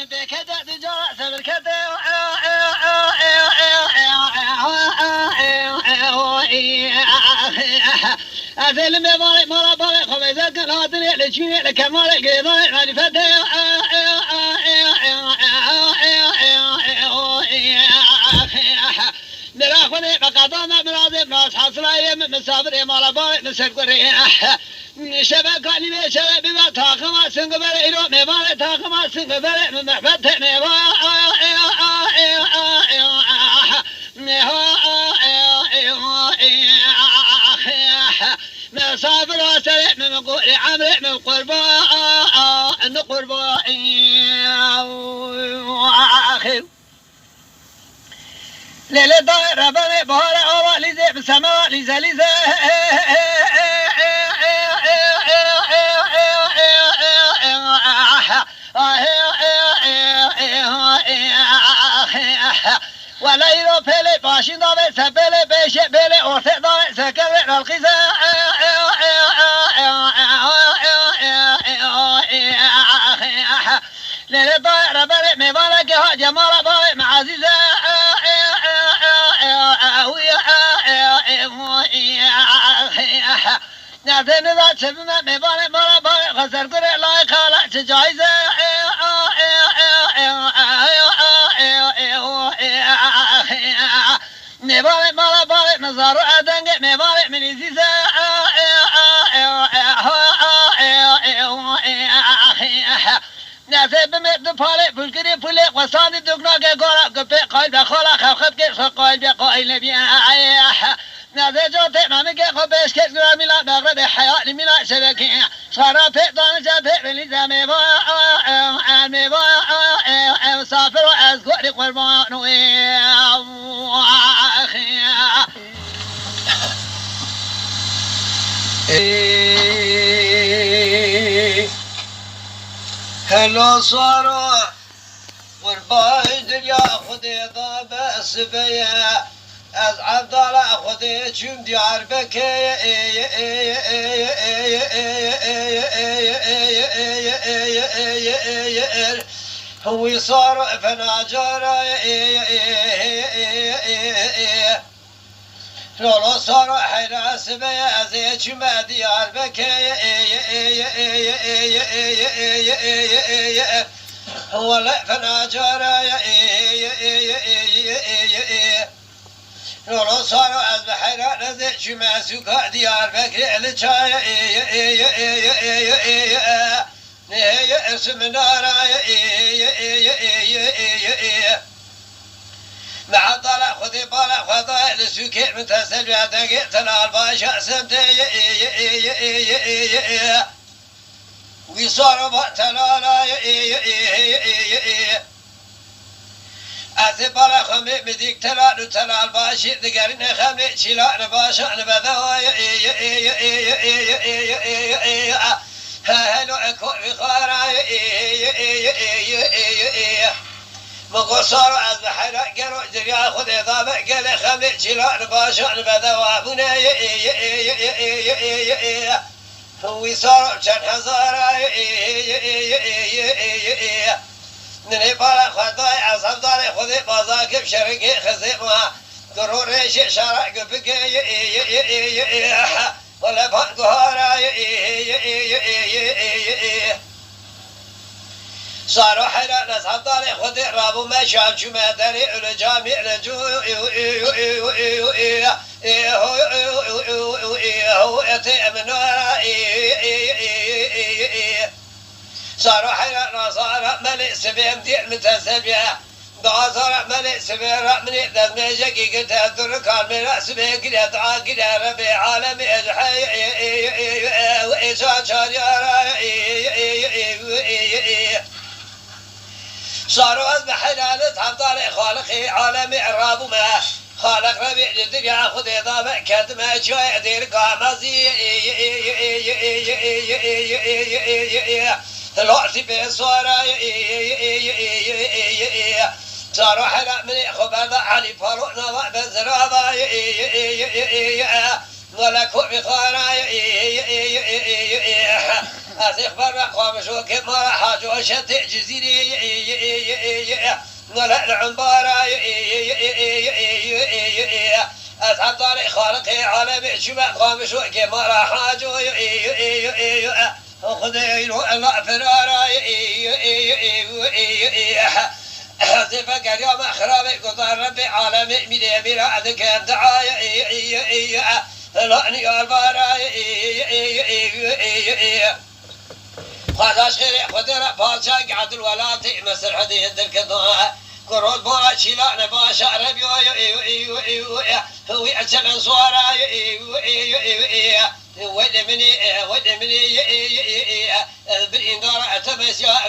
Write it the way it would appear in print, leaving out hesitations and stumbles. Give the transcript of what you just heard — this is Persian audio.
بكذا تجارة سبركته أثل مبارك مرا بارك خبزة كنادري لشيني لكمال القيضاء معرفته نراخذ بقضانا مراد ناس حصلاية مسافر مرا بارك مسافرين شبك علي شبك بما تاخما سنقبل إلو مبارك تاخما سنقبل من محبته مسافر وسرع من قول عمرو من قرباء القرباء آخر ليلة دائرة بني بهارة أوى لزي بسماء لزي لزي ولا يرو بيلي باشين دابي سبيلي بيشي بيلي أورثي دابي سكري القزا ليلة دائرة بني مبارك جمال بابي معزيزة نعطيني ذات سبنا مبارك مرا بابي خسر قري لايك خالق تجايزة مبارك مرا بابي نظارو أدنك مبارك من إزيزة نعطي بمئة بالي بلقري بلي وصاندي دقنا قورا قبي قايل بخولا خفخب كيف قايل بقايل نبيا نعطي جوتي مامي خبيش كيف ميلا مغرب حياة لميلا شبكي صارا بيطان جابي بليزا مبا مسافر وأزقوري قربان هلا صاروا والبايد يا خدي ضاب السبيا از عبد الله خدي جم ديار بكي هو صار فناجر لولا صار حراس بيا زي جم ديار بكي هو لا فناجر لولا صار از بحيرة زي جم سكا ديار بكي لجاي اسم نارا مع طلع خذي طلع خذا لسوكي متسل بعدك تنال باشا سنتي ويصار بطلالا أثبر خمي بديك تلال تلال باشي ذكرنا خمي شلال باشا نبذا هلو اكو بخارا مقصر از بحر قرو دريا خذ اضافه قال خمي شلال باشا نبذا وابنا هو صار كان هزارا نني بالا خداي عصب داري خذي بازاك بشركي خزيمها قروريش شرع قبك ولا فانقهارا صاروا حلا ناس عبدالي خذي رابو ما شاب شو ما داري الجامع لجو هو اتي منورا صاروا حلا نصارى ملئ سبيم دير متسبيا صار ملئ سبيا من يقدر ميجي قلت هدر كان من سبيا قلت عاقل ربي عالمي اجحي وإيشان شاريارا صاروا أذبح حلالة عبدالي خالقي عالمي عرابو ما خالق ربيع الدنيا خذ إضافة كتما شوي دير قامزي الوقت بصورة صاروا حلا من خبر علي فاروق نضع بزرابة ولا كوب خارا أثق برق ومشوك مرا حاجو شتي جزيري نلا العنبارة أصحاب طارق خالقي عالم شباب خامش وكي ما راح حاجو خذي الله فرارا فكر يوم أخرابي قطار ربي عالمي مدي برادك دعايا لأني البارا خداش خيري خدرا باشا قعد الولاتي مسر حدي الدرك ضاع كرود بورا شيلان باشا ربي هو أجل صورا ودمني بالإنذار أتبس يا